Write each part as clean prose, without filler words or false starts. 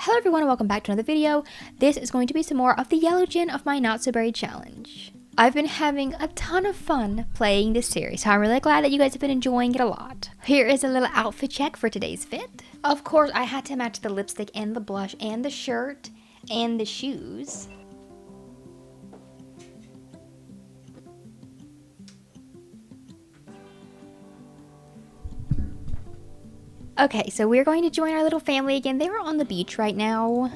Hello everyone and welcome back to another video. This is going to be some more of the yellow gin of my not so berry challenge. I've been having a ton of fun playing this series, so I'm really glad that you guys have been enjoying it a lot. Here is a little outfit check for today's fit. Of course, I had to match the lipstick and the blush and the shirt and the shoes. Okay, so we're going to join our little family again. They are on the beach right now.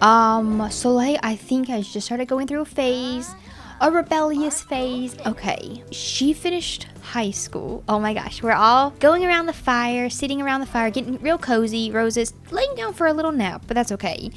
Soleil, I think, has just started going through a phase. A rebellious phase. Okay, she finished high school. Oh my gosh, we're all going around the fire, sitting around the fire, getting real cozy. Rosa's laying down for a little nap, but that's okay.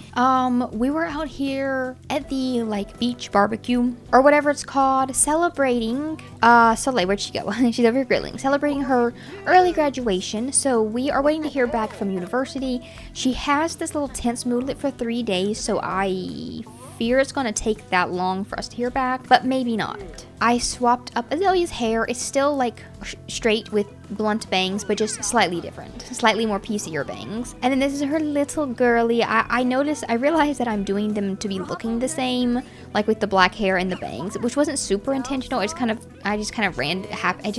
We were out here at the beach barbecue or whatever it's called, celebrating. Soleil, where'd she go? She's over here grilling, celebrating her early graduation. So we are waiting to hear back from university. She has this little tense moodlet for 3 days, so I fear it's gonna take that long for us to hear back, but maybe not. I swapped up Azalea's hair. It's still straight with blunt bangs, but just slightly different, slightly more piecier bangs. And then this is her little girly. I realized that I'm doing them to be looking the same, like with the black hair and the bangs, which wasn't super intentional. It just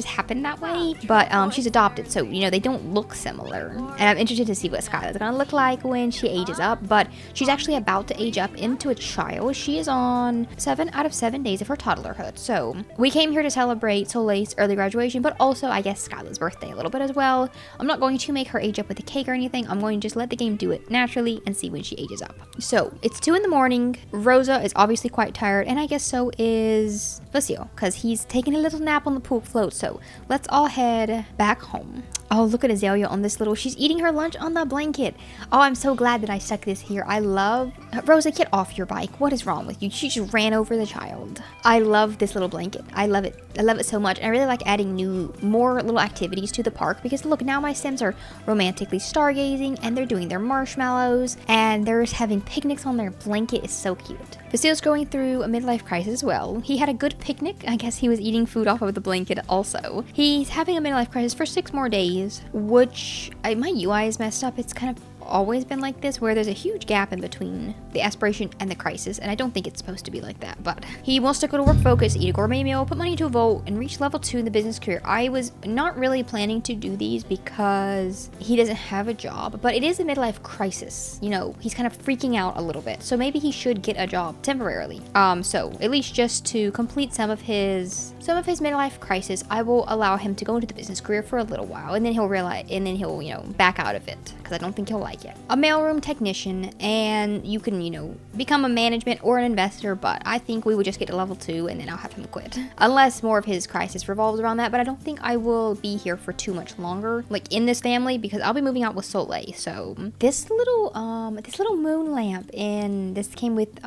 happened that way. But she's adopted, so they don't look similar. And I'm interested to see what Skylar's gonna look like when she ages up. But she's actually about to age up into a child. She is on 7 out of 7 days of her toddlerhood. So we came here to celebrate Soleil's early graduation, but also I guess Skylar's birthday a little bit as well. I'm not going to make her age up with a cake or anything. I'm going to just let the game do it naturally and see when she ages up. So it's 2 in the morning. Rosa is obviously quite tired, and I guess so is Lucio, because he's taking a little nap on the pool float. So let's all head back home. Oh, look at Azalea on this she's eating her lunch on the blanket. Oh, I'm so glad that I stuck this here. I love, Rosa, get off your bike. What is wrong with you? She just ran over the child. I love this little blanket. I love it. I love it so much. And I really like adding more little activities to the park, because look, now my Sims are romantically stargazing and they're doing their marshmallows and they're just having picnics on their blanket. It's so cute. Basile's going through a midlife crisis as well. He had a good picnic. I guess he was eating food off of the blanket also. He's having a midlife crisis for 6 more days, which my UI is messed up. It's kind of always been like this, where there's a huge gap in between the aspiration and the crisis, and I don't think it's supposed to be like that. But he wants to go to work focus, eat a gourmet meal, put money into a vault, and reach level 2 in the business career. I was not really planning to do these because he doesn't have a job, but it is a midlife crisis. He's kind of freaking out a little bit, so maybe he should get a job temporarily. So at least just to complete some of his midlife crisis, I will allow him to go into the business career for a little while, and then he'll realize, and then he'll back out of it, because I don't think he'll like it. A mailroom technician, and you can become a management or an investor, but I think we would just get to level 2 and then I'll have him quit, unless more of his crisis revolves around that. But I don't think I will be here for too much longer, in this family, because I'll be moving out with Soleil. So this little moon lamp, and this came with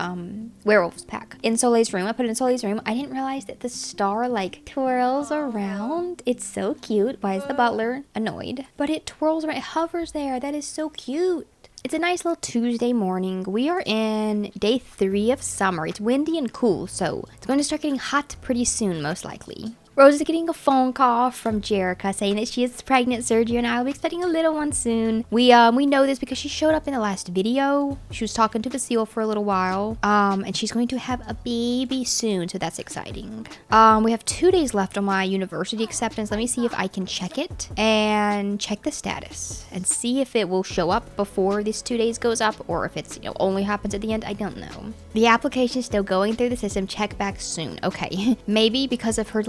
werewolves pack in Soleil's room. I put it in Soleil's room. I didn't realize that the star twirls around. It's so cute. Why is the butler annoyed? But it twirls around, it hovers there. That is so cute. It's a nice little Tuesday morning. We are in day 3 of summer. It's windy and cool, so it's going to start getting hot pretty soon, most likely. Rose is getting a phone call from Jerica saying that she is pregnant. Sergio and I will be expecting a little one soon. We know this because she showed up in the last video. She was talking to Basile for a little while. And she's going to have a baby soon, so that's exciting. We have 2 days left on my university acceptance. Let me see if I can check it and check the status and see if it will show up before this 2 days goes up, or if it's only happens at the end. I don't know. The application is still going through the system. Check back soon. Okay, maybe because of her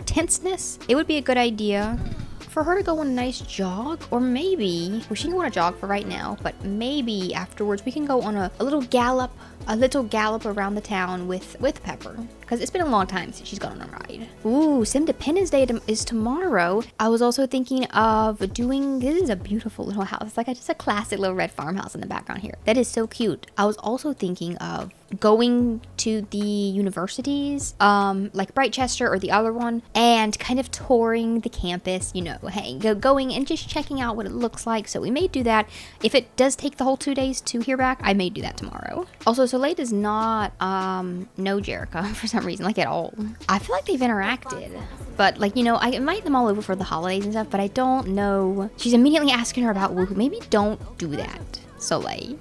tenseness, it would be a good idea for her to go on a nice jog, or maybe, well, she can go on a jog for right now, but maybe afterwards we can go on a little gallop around the town with Pepper, because it's been a long time since she's gone on a ride. Ooh, Simdependence Day is tomorrow. I was also thinking of doing, this is a beautiful little house. It's just a classic little red farmhouse in the background here. That is so cute. I was also thinking of going to the universities, like Brightchester or the other one, and kind of touring the campus, going and just checking out what it looks like. So we may do that. If it does take the whole 2 days to hear back, I may do that tomorrow. Also, Soleil does not know Jerica for some reason, at all. I feel like they've interacted, but I invite them all over for the holidays and stuff, but I don't know. She's immediately asking her about Woohoo. Maybe don't do that, Soleil.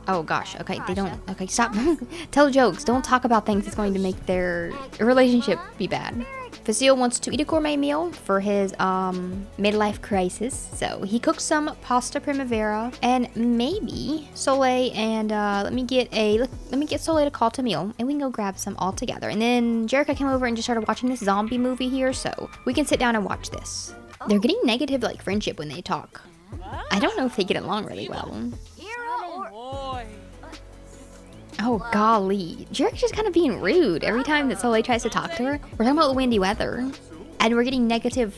Oh gosh, okay, they don't, okay, stop. Tell jokes, don't talk about things that's going to make their relationship be bad. Facile wants to eat a gourmet meal for his midlife crisis, so he cooks some pasta primavera, and maybe Soleil and let me get Soleil to call to meal, and we can go grab some all together. And then Jerica came over and just started watching this zombie movie here, so we can sit down and watch this. They're getting negative like friendship when they talk. I don't know if they get along really well. Oh golly, Jerica's just kind of being rude every time that Soleil tries to talk to her. We're talking about the windy weather, and we're getting negative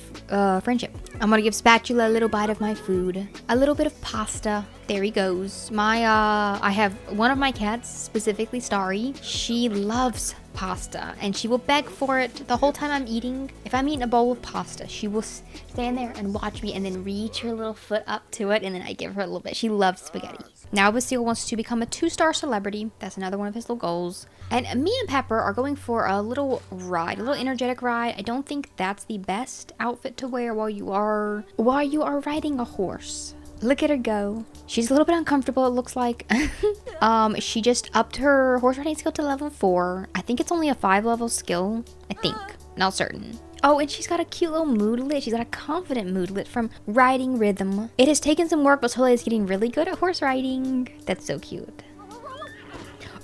friendship. I'm gonna give Spatula a little bite of my food, a little bit of pasta. There he goes. I have one of my cats, specifically Starry. She loves pasta, and she will beg for it the whole time I'm eating. If I'm eating a bowl of pasta, she will stand there and watch me and then reach her little foot up to it, and then I give her a little bit. She loves spaghetti. Now Basile wants to become a 2-star celebrity. That's another one of his little goals. And me and Pepper are going for a little ride, a little energetic ride. I don't think that's the best outfit to wear while you are riding a horse. Look at her go. She's a little bit uncomfortable, it looks like. She just upped her horse riding skill to level 4. I think it's only a 5-level skill. I think. Not certain. Oh, and she's got a cute little moodlet. She's got a confident moodlet from Riding Rhythm. It has taken some work, but Soleil is getting really good at horse riding. That's so cute.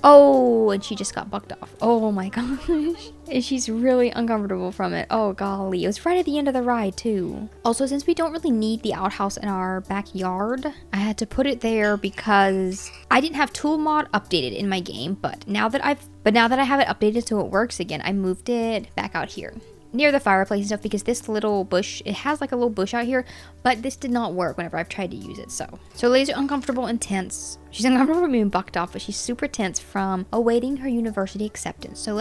Oh, and she just got bucked off. Oh my gosh. And she's really uncomfortable from it. Oh golly. It was right at the end of the ride too. Also, since we don't really need the outhouse in our backyard, I had to put it there because I didn't have tool mod updated in my game, but now that I have it updated so it works again, I moved it back out here near the fireplace and stuff, because this little bush, it has like a little bush out here, but this did not work whenever I've tried to use it. So Soleil's uncomfortable and tense. She's uncomfortable from being bucked off, but she's super tense from awaiting her university acceptance. So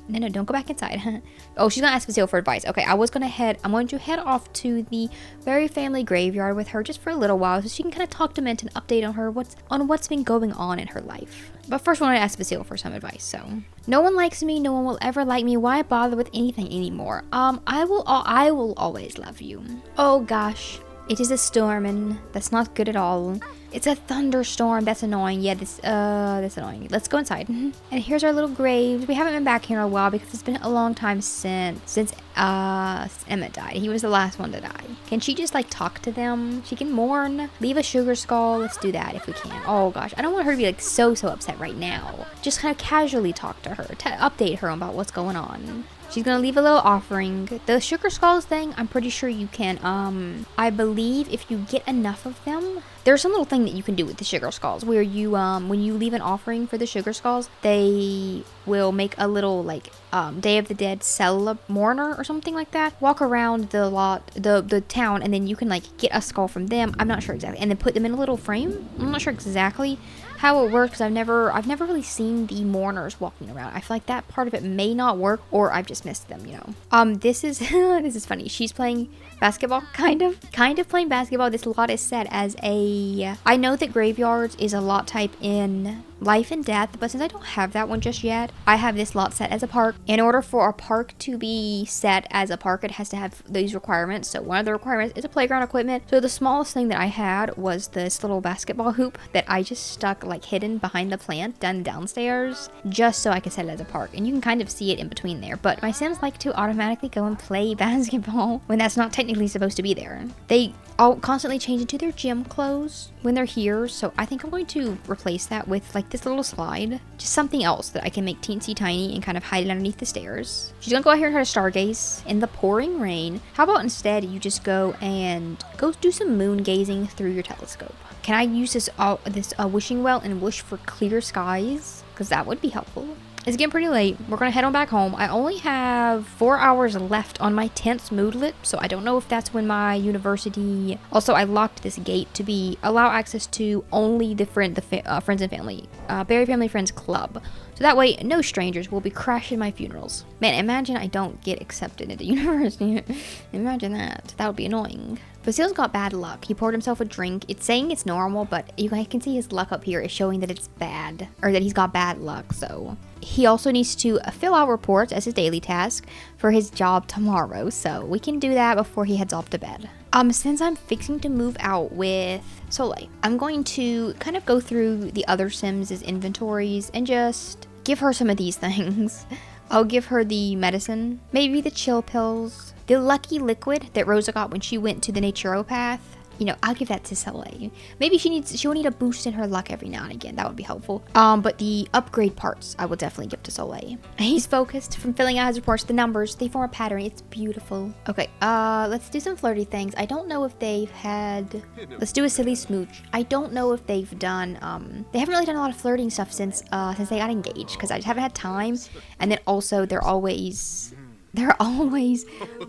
no, don't go back inside. Oh, she's gonna ask Basile for advice. Okay, I'm going to head off to the Berry family graveyard with her just for a little while, so she can kind of talk to Mint and update on her what's been going on in her life. But first, I want to ask Basile for some advice. So, no one likes me. No one will ever like me. Why bother with anything anymore? I will always love you. Oh gosh, it is a storm, and that's not good at all. It's a thunderstorm. That's annoying. Yeah, that's annoying. Let's go inside. And here's our little graves. We haven't been back here in a while because it's been a long time since Emmett died. He was the last one to die. Can she just like talk to them? She can mourn, leave a sugar skull. Let's do that if we can. Oh gosh, I don't want her to be like so upset right now. Just kind of casually talk to her, to update her about what's going on. She's gonna leave a little offering. The sugar skulls thing, I'm pretty sure you can, I believe if you get enough of them, there's some little thing that you can do with the sugar skulls where you, when you leave an offering for the sugar skulls, they will make a little, like, Day of the Dead mourner or something like that. Walk around the town, and then you can, like, get a skull from them. I'm not sure exactly. And then put them in a little frame. I'm not sure exactly how it works, because I've never really seen the mourners walking around. I feel like that part of it may not work, or I've just missed them, you know. This is this is funny. She's playing basketball, kind of playing basketball. This lot is set as I know that graveyards is a lot type in Life and Death, but since I don't have that one just yet, I have this lot set as a park. In order for a park to be set as a park, it has to have these requirements. So one of the requirements is a playground equipment. So the smallest thing that I had was this little basketball hoop that I just stuck like hidden behind the plant done downstairs, just so I could set it as a park. And you can kind of see it in between there, but my Sims like to automatically go and play basketball when that's not technically supposed to be there. They all constantly change into their gym clothes when they're here, so I think I'm going to replace that with like this little slide, just something else that I can make teensy tiny and kind of hide it underneath the stairs. She's gonna go out here and try to stargaze in the pouring rain. How about instead you just go do some moon gazing through your telescope? Can I use this wishing well and wish for clear skies? Because that would be helpful. It's getting pretty late. We're gonna head on back home. I only have 4 hours left on my 10th moodlet, so I don't know if that's when my university. Also, I locked this gate to allow access to only the friends and family, Berry Family Friends Club. So that way, no strangers will be crashing my funerals. Man, imagine I don't get accepted into university. Imagine that. That would be annoying. Basil's got bad luck. He poured himself a drink. It's saying it's normal, but you guys can see his luck up here is showing that it's bad, or that he's got bad luck. So he also needs to fill out reports as his daily task for his job tomorrow. So we can do that before he heads off to bed. Since I'm fixing to move out with Soleil, I'm going to kind of go through the other Sims' inventories and just give her some of these things. I'll give her the medicine, maybe the chill pills, the lucky liquid that Rosa got when she went to the naturopath. You know, I'll give that to Soleil. Maybe she'll need a boost in her luck every now and again. That would be helpful. But the upgrade parts, I will definitely give to Soleil. He's focused from filling out his reports. The numbers, they form a pattern. It's beautiful. Okay, let's do some flirty things. I don't know if they've had... Let's do a silly smooch. I don't know if they've done... They haven't really done a lot of flirting stuff since they got engaged, because I just haven't had time. And then also, they're always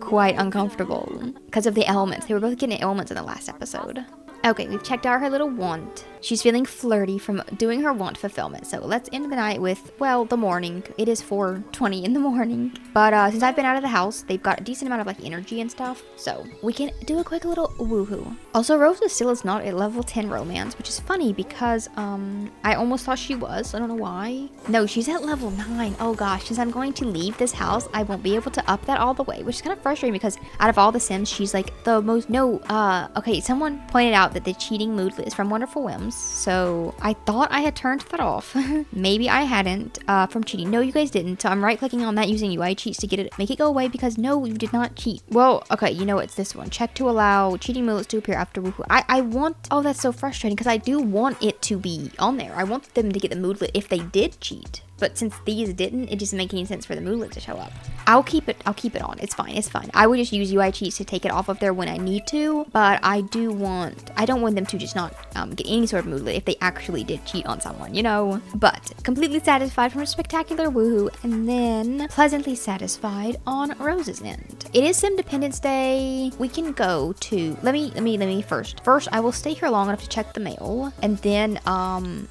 quite uncomfortable because of the elements. They were both getting ailments in the last episode. Okay, we've checked out her little want. She's feeling flirty from doing her want fulfillment. So let's end the night with, well, the morning. It is 4:20 in the morning. But since I've been out of the house, they've got a decent amount of like energy and stuff. So we can do a quick little woohoo. Also, Rosa still is not a level 10 romance, which is funny because I almost thought she was. I don't know why. No, she's at level 9. Oh gosh, since I'm going to leave this house, I won't be able to up that all the way, which is kind of frustrating because out of all the Sims, she's like the most... Okay, someone pointed out that the cheating moodlet is from Wonderful Whims, so I thought I had turned that off. Maybe I hadn't from cheating. No, you guys didn't. So I'm right clicking on that using UI cheats to make it go away because no, you did not cheat. Well, okay, you know it's this one. Check to allow cheating moodlets to appear after woohoo. I want... Oh, that's so frustrating because I do want it to be on there. I want them to get the moodlet if they did cheat. But since these didn't, it doesn't make any sense for the moodlet to show up. I'll keep it on. It's fine. I would just use UI cheats to take it off of there when I need to, but I don't want them to just not get any sort of moodlet if they actually did cheat on someone, you know? But completely satisfied from a spectacular woohoo, and then pleasantly satisfied on Rose's end. It is Simdependence Day. We can go to, let me first. First, I will stay here long enough to check the mail, and then,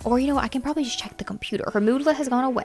or you know what, I can probably just check the computer. Her moodlet has gone away.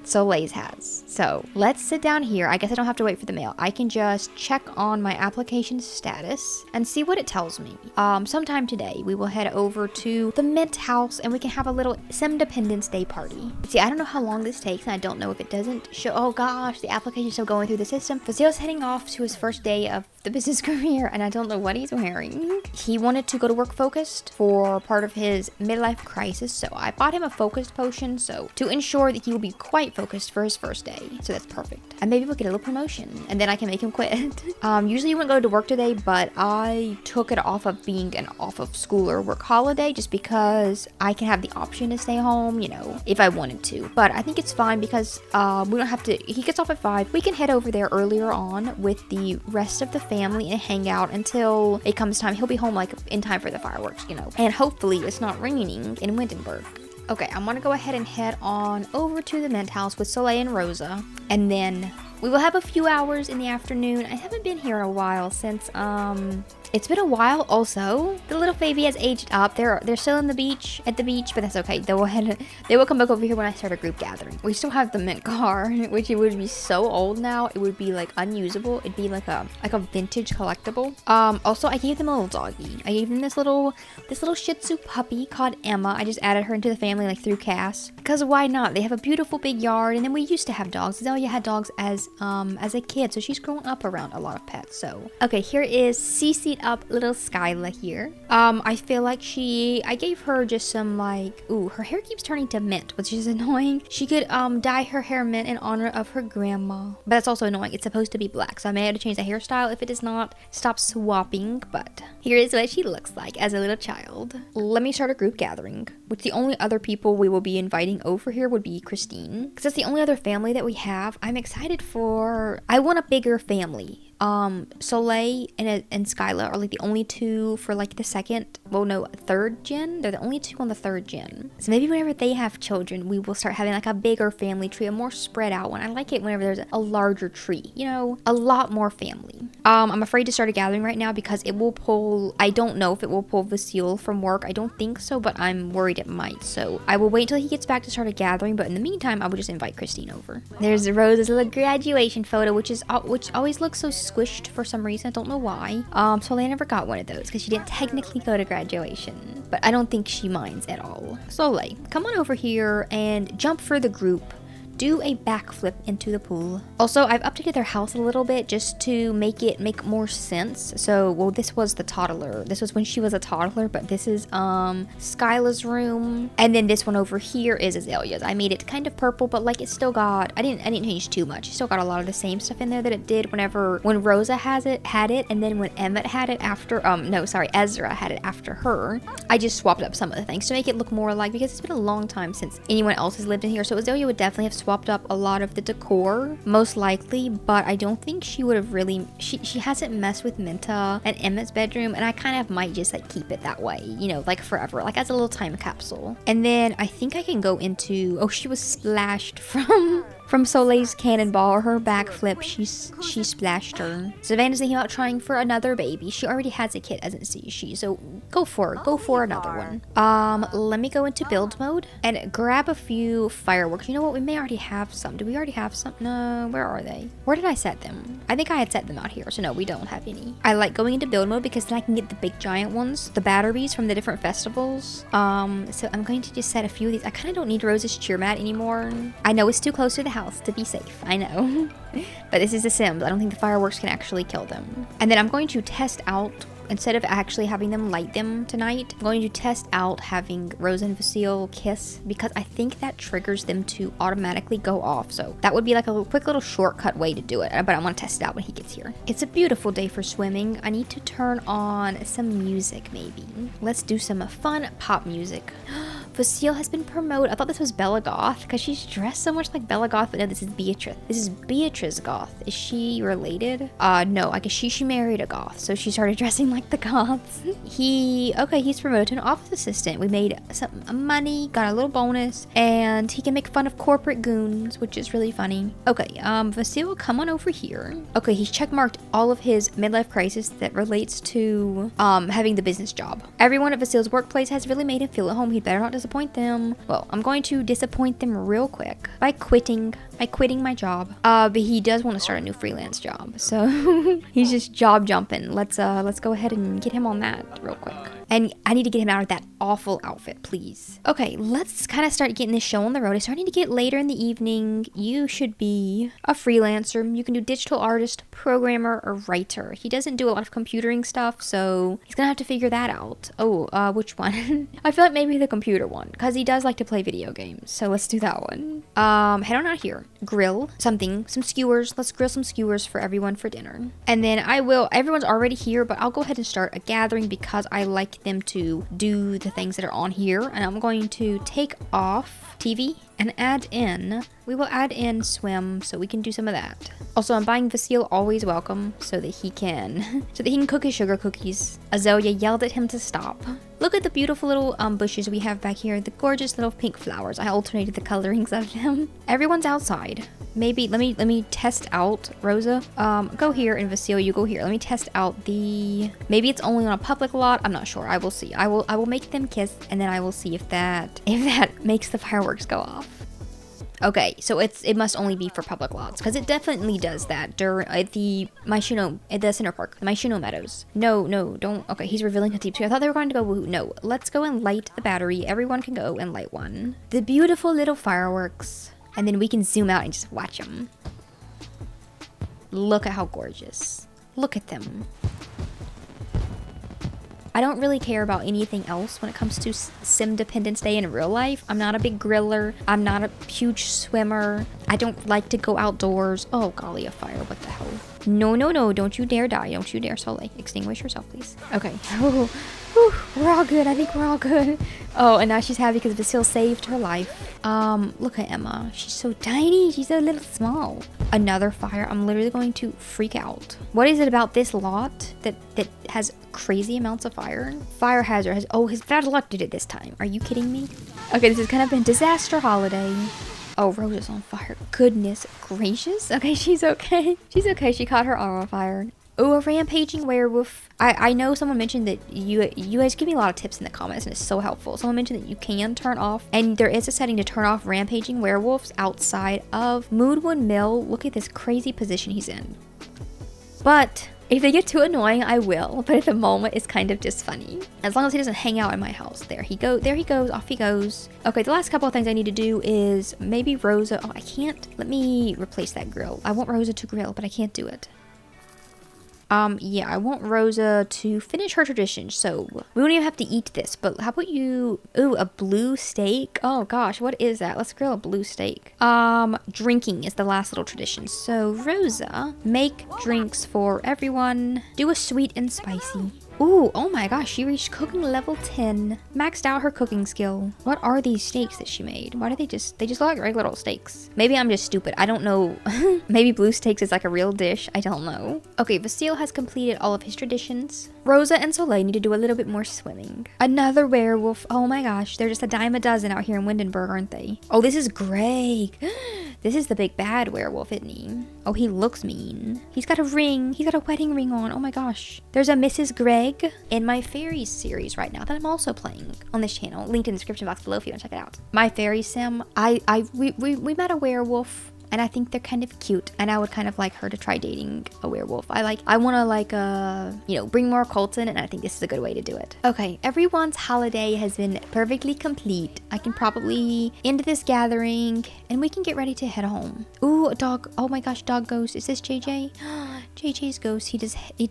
Soleil's has. So let's sit down here. I guess I don't have to wait for the mail. I can just check on my application status and see what it tells me. Sometime today we will head over to the Mint House and we can have a little Simdependence Day party. See, I don't know how long this takes and I don't know if it doesn't show. Oh gosh, the application's still going through the system. Basil's heading off to his first day of the business career and I don't know what he's wearing. He wanted to go to work focused for part of his midlife crisis, so I bought him a focused potion so to ensure that he will be quite focused for his first day. So that's perfect. And maybe we'll get a little promotion and then I can make him quit. Usually you wouldn't go to work today, but I took it off of being an off of school or work holiday just because I can have the option to stay home, you know, if I wanted to. But I think it's fine because we don't have to, he gets off at 5. We can head over there earlier on with the rest of the family and hang out until it comes time. He'll be home like in time for the fireworks, you know. And hopefully it's not raining in Windenburg. Okay, I'm gonna go ahead and head on over to the Mint House with Soleil and Rosa, and then we will have a few hours in the afternoon. I haven't been here in a while since, it's been a while also. The little baby has aged up. They're still at the beach, but that's okay. They will come back over here when I start a group gathering. We still have the mint car, which it would be so old now. It would be like unusable. It'd be like a vintage collectible. Also I gave them a little doggy. I gave them this little Shih Tzu puppy called Emma. I just added her into the family like through Cass. Because why not? They have a beautiful big yard, and then we used to have dogs. Zelia had dogs as a kid, so she's grown up around a lot of pets. So okay, here is CC'd up little Skyla here. I feel like I gave her just some like, ooh, her hair keeps turning to mint, which is annoying. She could dye her hair mint in honor of her grandma, but that's also annoying. It's supposed to be black, so I may have to change the hairstyle if it does not stop swapping. But here is what she looks like as a little child. Let me start a group gathering, which the only other people we will be inviting over here would be Christine, because that's the only other family that we have. I'm excited for, I want a bigger family. Soleil and Skyla are like the only two for like the third gen. They're the only two on the third gen. So maybe whenever they have children, we will start having like a bigger family tree, a more spread out one. I like it whenever there's a larger tree, you know, a lot more family. I'm afraid to start a gathering right now because it will pull, I don't know if it will pull Vasile from work. I don't think so, but I'm worried it might. So I will wait until he gets back to start a gathering, but in the meantime, I will just invite Christine over. There's Rose's little graduation photo, which always looks so squished for some reason. I don't know why. Soleil never got one of those because she didn't technically go to graduation, but I don't think she minds at all. Soleil, come on over here and jump for the group. Do a backflip into the pool. Also, I've updated their house a little bit just to make more sense. So, well, this was the toddler. This was when she was a toddler, but this is Skyla's room. And then this one over here is Azalea's. I made it kind of purple, but like it's still got, I didn't change too much. It still got a lot of the same stuff in there that it did when Rosa had it, and then when Emmett had it after, Ezra had it after her. I just swapped up some of the things to make it look more alike because it's been a long time since anyone else has lived in here. So Azalea would definitely have swapped up a lot of the decor, most likely, but I don't think she would have really, she hasn't messed with Minta and Emmett's bedroom, and I kind of might just like keep it that way, you know, like forever, like as a little time capsule. And then I think I can go into, oh, she was splashed from Soleil's cannonball or her backflip. She splashed her. Savannah's thinking about trying for another baby. She already has a kid, hasn't she? So go for another one. Let me go into build mode and grab a few fireworks. You know what? We may already have some. Do we already have some? No, where are they? Where did I set them? I think I had set them out here. So no, we don't have any. I like going into build mode because then I can get the big giant ones, the batteries from the different festivals. So I'm going to just set a few of these. I kind of don't need Rose's cheer mat anymore. I know it's too close to the house to be safe, I know. But this is The Sims. I don't think the fireworks can actually kill them. And then I'm going to test out, instead of actually having them light them tonight, I'm going to test out having Rosa and Vasile kiss because I think that triggers them to automatically go off. So that would be like a quick little shortcut way to do it, but I want to test it out when he gets here. It's a beautiful day for swimming. I need to turn on some music maybe. Let's do some fun pop music. Vasile has been promoted. I thought this was Bella Goth because she's dressed so much like Bella Goth, but no, this is Beatrice. This is Beatrice Goth. Is she related? No, I guess she married a goth, so she started dressing like the goths. He's promoted to an office assistant. We made some money, got a little bonus, and he can make fun of corporate goons, which is really funny. Okay, Vasile, come on over here. Okay, he's checkmarked all of his midlife crisis that relates to having the business job. Everyone at Vasile's workplace has really made him feel at home. He'd better not disappoint them. Well, I'm going to disappoint them real quick by quitting my job. But he does want to start a new freelance job, so he's just job jumping. Let's go ahead and get him on that real quick. And I need to get him out of that awful outfit, please. Okay, let's kind of start getting this show on the road. It's starting to get later in the evening. You should be a freelancer. You can do digital artist, programmer, or writer. He doesn't do a lot of computering stuff, so he's gonna have to figure that out. Oh, which one? I feel like maybe the computer one, because he does like to play video games. So let's do that one. Head on out here. Grill some skewers. Let's grill some skewers for everyone for dinner. And then everyone's already here, but I'll go ahead and start a gathering because I like them to do the things that are on here. And I'm going to take off TV and we will add in swim so we can do some of that. Also, I'm buying Vasile Always Welcome so that he can cook his sugar cookies. Azalea yelled at him to stop. Look at the beautiful little bushes we have back here, the gorgeous little pink flowers. I alternated the colorings of them. Everyone's outside. Maybe let me test out Rosa. Go here, and Vasile, you go here. Let me test out maybe it's only on a public lot. I'm not sure. I will see. I will make them kiss, and then I will see if that makes the fireworks go off. Okay, so it must only be for public lots because it definitely does that during at the Center Park, the Myshino Meadows. No, don't. Okay, he's revealing how deep. I thought they were going to go woohoo. No, let's go and light the battery. Everyone can go and light one. The beautiful little fireworks, and then we can zoom out and just watch them. Look at how gorgeous. Look at them. I don't really care about anything else when it comes to Simdependence Day in real life. I'm not a big griller. I'm not a huge swimmer. I don't like to go outdoors. Oh, golly, a fire. What the hell? No. Don't you dare die. Don't you dare, Soleil. Extinguish yourself, please. Okay. We're all good. I think we're all good. Oh, and now she's happy because Vasile saved her life. Look at Emma. She's so tiny. She's so little small. Another fire. I'm literally going to freak out. What is it about this lot that has crazy amounts of fire? Fire hazard his bad luck did it this time. Are you kidding me? Okay, this has kind of been disaster holiday. Oh, Rosa's on fire. Goodness gracious. Okay, she's okay. She's okay. She caught her arm on fire. Oh, a rampaging werewolf. I know someone mentioned that you guys give me a lot of tips in the comments and it's so helpful. Someone mentioned that you can turn off, and there is a setting to turn off rampaging werewolves outside of Moodwood Mill. Look at this crazy position he's in. But if they get too annoying, I will. But at the moment, it's kind of just funny. As long as he doesn't hang out in my house. There he goes, off he goes. Okay, the last couple of things I need to do is maybe Rosa. Oh, I can't. Let me replace that grill. I want Rosa to grill, but I can't do it. Yeah, I want Rosa to finish her tradition, so we won't even have to eat this, but how about you, ooh, a blue steak? Oh gosh, what is that? Let's grill a blue steak. Drinking is the last little tradition, so Rosa, make drinks for everyone. Do a sweet and spicy. Ooh, oh my gosh, she reached cooking level 10. Maxed out her cooking skill. What are these steaks that she made? Why do they just look like regular old steaks? Maybe I'm just stupid. I don't know. Maybe blue steaks is like a real dish. I don't know. Okay, Vasile has completed all of his traditions. Rosa and Soleil need to do a little bit more swimming. Another werewolf. Oh my gosh, they're just a dime a dozen out here in Windenburg, aren't they? Oh, this is Greg. This is the big bad werewolf, isn't he? Oh, he looks mean. He's got a ring. He's got a wedding ring on. Oh my gosh. There's a Mrs. Greg in my fairies series right now that I'm also playing on this channel. Linked in the description box below if you want to check it out. My fairy sim. We met a werewolf. And I think they're kind of cute, and I would kind of like her to try dating a werewolf. I want to like, you know, bring more cults in, and I think this is a good way to do it. Okay, everyone's holiday has been perfectly complete. I can probably end this gathering, and we can get ready to head home. Ooh, a dog. Oh my gosh, dog ghost. Is this JJ? JJ's ghost. He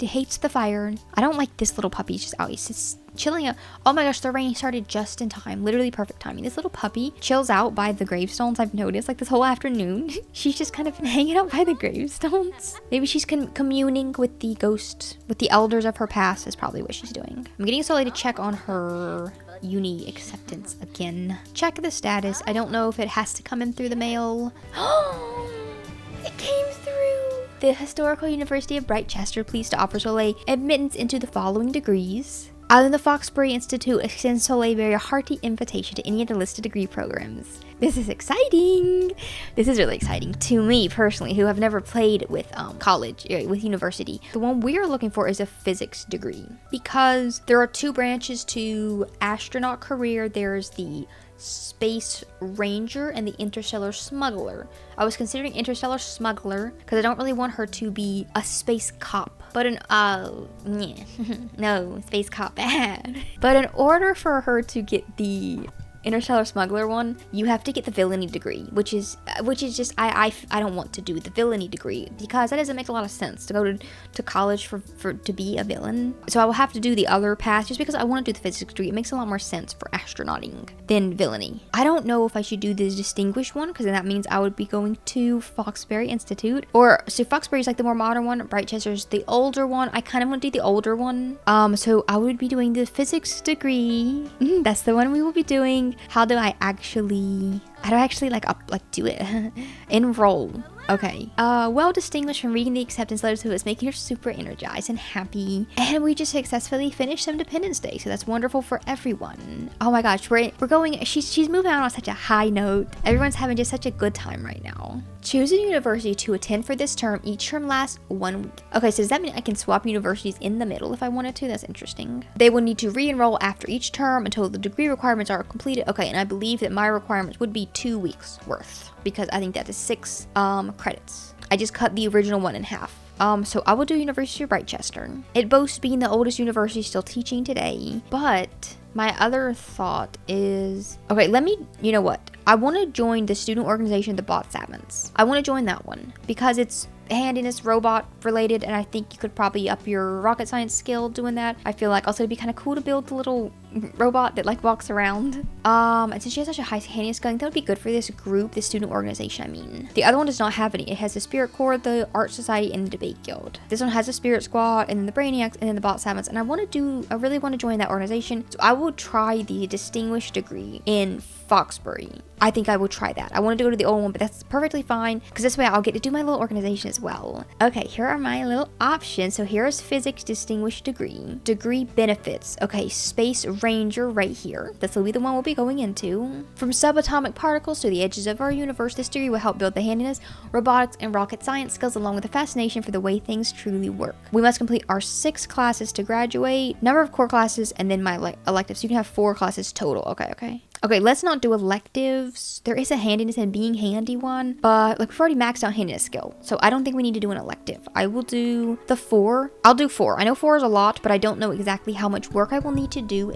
hates the fire. I don't like this little puppy. He's just out. He's just chilling out. Oh my gosh, the rain started just in time. Literally perfect timing. This little puppy chills out by the gravestones. I've noticed like this whole afternoon. She's just kind of hanging out by the gravestones. Maybe she's communing with the ghost, with the elders of her past is probably what she's doing. I'm getting Soleil to check on her uni acceptance again. Check the status. I don't know if it has to come in through the mail. It came through. The Historical University of Brightchester pleased to offer Soleil admittance into the following degrees. Island of Foxbury Institute extends Soleil a hearty invitation to any of the listed degree programs. This is exciting. This is really exciting to me personally, who have never played with college, with university. The one we are looking for is a physics degree because there are two branches to astronaut career. There's the Space Ranger and the Interstellar Smuggler. I was considering Interstellar Smuggler because I don't really want her to be a space cop. But no, space cop bad. But in order for her to get the Interstellar Smuggler one, you have to get the villainy degree, which is just I don't want to do the villainy degree because that doesn't make a lot of sense to go to college for to be a villain. So I will have to do the other path just because I want to do the physics degree. It makes a lot more sense for astronauting than villainy. I don't know if I should do the distinguished one because then that means I would be going to Foxbury Institute, or so Foxbury is like the more modern one, Brightchester's the older one. I kind of want to do the older one. So I would be doing the physics degree. That's the one we will be doing. How do I actually do it? Enroll. Okay. Well distinguished from reading the acceptance letters, who is making her super energized and happy. And we just successfully finished Simdependence Day, so that's wonderful for everyone. Oh my gosh, we're going. She's moving on such a high note. Everyone's having just such a good time right now. Choose a university to attend for this term. Each term lasts 1 week. Okay, so does that mean I can swap universities in the middle if I wanted to? That's interesting. They will need to re-enroll after each term until the degree requirements are completed. Okay, and I believe that my requirements would be 2 weeks worth because I think that is 6 credits. I just cut the original one in half. So I will do University of Brightchester. It boasts being the oldest university still teaching today, but my other thought is, okay, you know what? I want to join the student organization, the Bot Savants. I want to join that one because it's handiness robot related, and I think you could probably up your rocket science skill doing that. I feel like also it'd be kind of cool to build the little robot that like walks around. And since she has such a high handiness skill, I think that would be good for this group, this student organization. I mean, the other one does not have any. It has the Spirit Corps, the Art Society, and the Debate Guild. This one has the Spirit Squad, and then the Brainiacs, and then the Bot Savants. And I really want to join that organization. So I will try the distinguished degree in Foxbury. I think I will try that. I wanted to go to the old one, but that's perfectly fine because this way I'll get to do my little organization as well. Okay, here are my little options. So here's physics distinguished degree. Degree benefits. Okay, space ranger right here. This will be the one we'll be going into. From subatomic particles to the edges of our universe, this degree will help build the handiness, robotics, and rocket science skills along with a fascination for the way things truly work. We must complete our 6 classes to graduate, number of core classes, and then my electives. You can have 4 classes total. Okay, let's not do electives. There is a handiness and being handy one, but like we've already maxed out handiness skill, so I don't think we need to do an elective. I will do the 4. I'll do 4. I know 4 is a lot, but I don't know exactly how much work I will need to do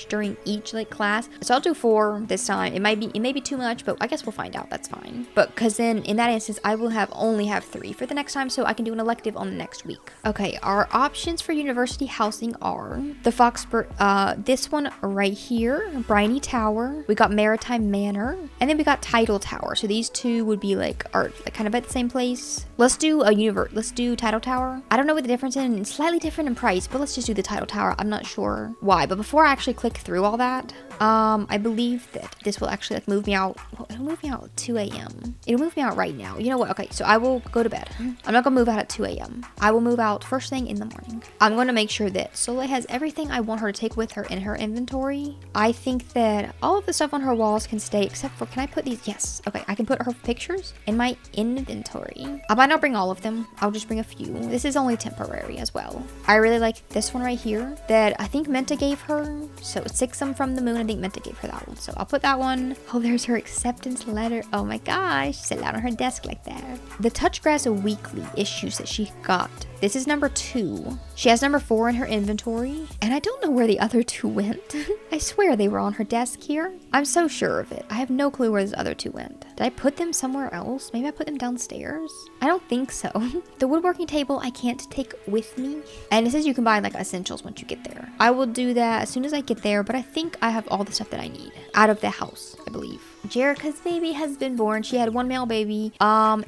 during each like class. So I'll do 4 this time. It may be too much, but I guess we'll find out. That's fine. But because then in that instance, I will only have 3 for the next time, so I can do an elective on the next week. Okay, our options for university housing are the Foxborough, this one right here, Briny Tower. We got Maritime Manor, and then we got Tidal Tower. So these two would be like kind of at the same place. Let's do Tidal Tower. I don't know what the difference is. It's slightly different in price, but let's just do the Tidal Tower. I'm not sure why, but before I actually click through all that, I believe that this will actually like move me out. Well, it'll move me out at 2 a.m. It'll move me out right now. You know what? Okay, so I will go to bed. I'm not gonna move out at 2 a.m. I will move out first thing in the morning. I'm gonna make sure that Soleil has everything I want her to take with her in her inventory. I think that all of the stuff on her walls can stay, except for, can I put these? Yes. Okay, I can put her pictures in my inventory. I might not bring all of them. I'll just bring a few. This is only temporary as well. I really like this one right here that I think Menta gave her. So 6 from the moon. I think Menta gave her that one. So I'll put that one. Oh, there's her acceptance letter. Oh my gosh. She sat out on her desk like that. The Touchgrass weekly issues that she got. This is number 2. She has number 4 in her inventory, and I don't know where the other 2 went. I swear they were on her desk here. I'm so sure of it. I have no clue where those other 2 went. Did I put them somewhere else? Maybe I put them downstairs? I don't think so. The woodworking table I can't take with me. And it says you can buy like essentials once you get there. I will do that as soon as I get there, but I think I have all the stuff that I need out of the house, I believe. Jerica's baby has been born. She had 1 male baby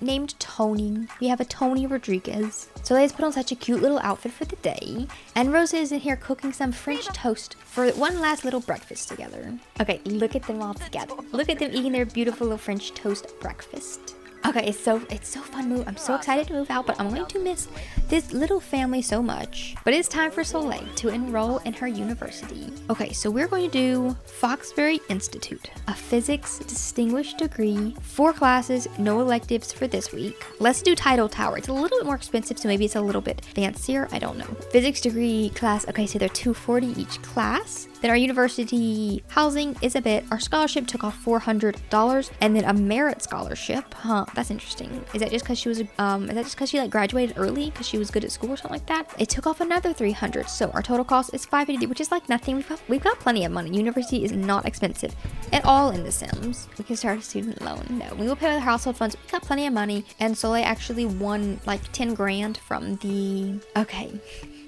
named Tony. We have a Tony Rodriguez. So Leia's put on such a cute little outfit for the day. And Rosa is in here cooking some French toast for one last little breakfast together. Okay, look at them all together. Look at them eating their beautiful little French toast breakfast. Okay, it's so fun move. I'm so excited to move out, but I'm going to miss this little family so much. But it's time for Soleil to enroll in her university. Okay, so we're going to do Foxbury Institute, a physics distinguished degree, 4 classes, no electives for this week. Let's do Tidal Tower. It's a little bit more expensive, so maybe it's a little bit fancier. I don't know. Physics degree class. Okay, so they're $240 each class. Then our university housing is a bit. Our scholarship took off $400, and then a merit scholarship. Huh, that's interesting. Is that just because she was? Is that just because she like graduated early because she was good at school or something like that? It took off another $300, so our total cost is $580, which is like nothing. We've got plenty of money. University is not expensive at all in The Sims. We can start a student loan. No, we will pay with household funds. We got plenty of money, and Soleil actually won like 10 grand from the. Okay.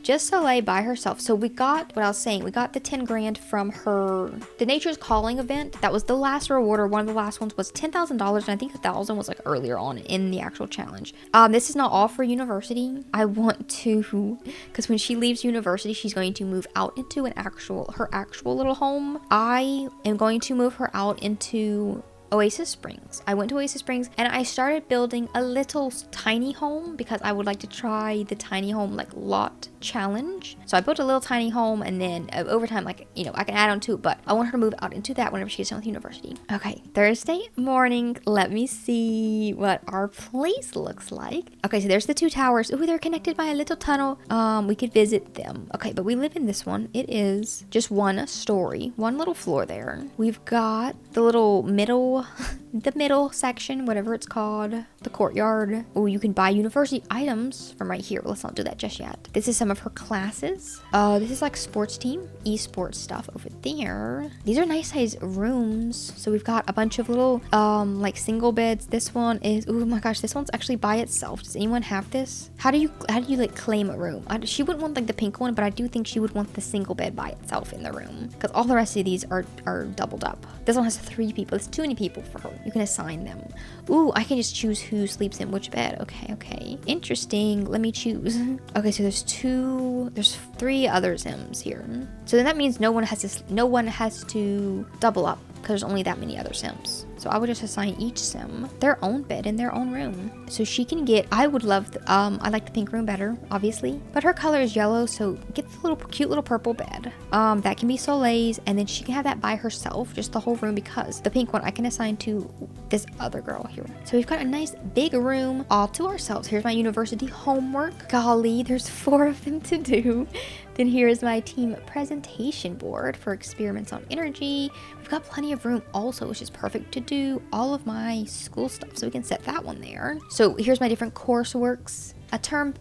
Just Soleil by herself. So we got what I was saying. We got the 10 grand from the Nature's Calling event. That was the last reward, or one of the last ones was $10,000, and I think 1,000 was like earlier on in the actual challenge. This is not all for university. I want to, because when she leaves university, she's going to move out into her actual little home. I am going to move her out into Oasis Springs. I went to Oasis Springs and I started building a little tiny home because I would like to try the tiny home like lot challenge. So I built a little tiny home, and then over time, like, you know, I can add on to it, but I want her to move out into that whenever she gets done with university. Okay, Thursday morning. Let me see what our place looks like. Okay, so there's the 2 towers. Ooh, they're connected by a little tunnel. We could visit them. Okay, but we live in this one. It is just 1 story, 1 little floor there. We've got the little middle the middle section, whatever it's called, the courtyard. Oh, you can buy university items from right here. Let's not do that just yet. This is some of her classes. This is like sports team, esports stuff over there. These are nice size rooms. So we've got a bunch of little like single beds. This one is, oh my gosh, this one's actually by itself. Does anyone have this? How do you like claim a room? She wouldn't want like the pink one, but I do think she would want the single bed by itself in the room, because all the rest of these are doubled up. This one has 3 people. It's too many people for her. You can assign them. Ooh, I can just choose who sleeps in which bed. Okay. Interesting. Let me choose. Okay, so there's 3 other Sims here. So then that means no one has to double up, because there's only that many other Sims. So I would just assign each sim their own bed in their own room. So she can get, I would love, I like the pink room better, obviously. But her color is yellow, so get the little cute little purple bed. That can be Soleil's, and then she can have that by herself, just the whole room, because the pink one I can assign to this other girl here. So we've got a nice big room all to ourselves. Here's my university homework. Golly, there's 4 of them to do. Then here's my team presentation board for experiments on energy. We've got plenty of room also, which is perfect to do all of my school stuff. So we can set that one there. So here's my different courseworks.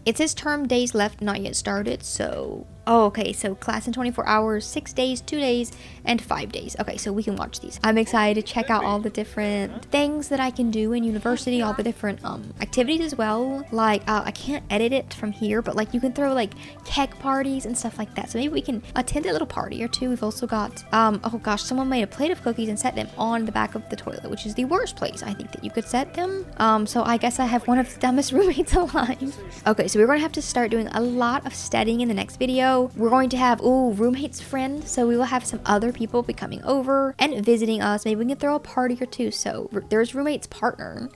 It says term days left, not yet started. So, okay, so class in 24 hours, 6 days, 2 days, and 5 days. Okay, so we can watch these. I'm excited to check out all the different things that I can do in university, all the different activities as well. Like, I can't edit it from here, but like you can throw like keg parties and stuff like that. So maybe we can attend a little party or two. We've also got, oh gosh, someone made a plate of cookies and set them on the back of the toilet, which is the worst place I think that you could set them. So I guess I have one of the dumbest roommates alive. Okay, so we're going to have to start doing a lot of studying in the next video. We're going to have, roommate's friend. So we will have some other people be coming over and visiting us. Maybe we can throw a party or two. So there's roommate's partner.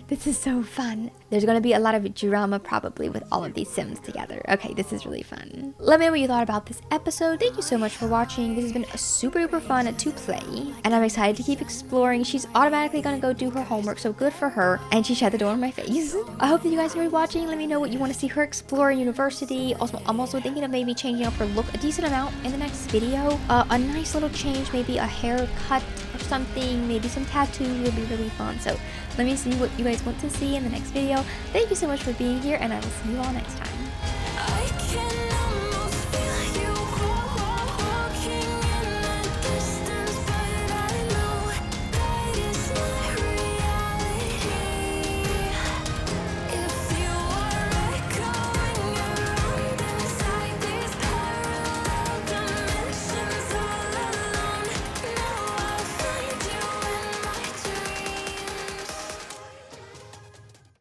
This is so fun. There's going to be a lot of drama probably with all of these Sims together. Okay, this is really fun. Let me know what you thought about this episode. Thank you so much for watching. This has been super duper fun to play. And I'm excited to keep exploring. She's automatically going to go do her homework. So good for her. And she shut the door in my face. I hope that you guys enjoyed watching. Let me know what you want to see her explore in university. Also, I'm also thinking of maybe changing up her look a decent amount in the next video. A nice little change, maybe a haircut or something, maybe some tattoos would be really fun. So let me see what you guys want to see in the next video. Thank you so much for being here, and I will see you all next time.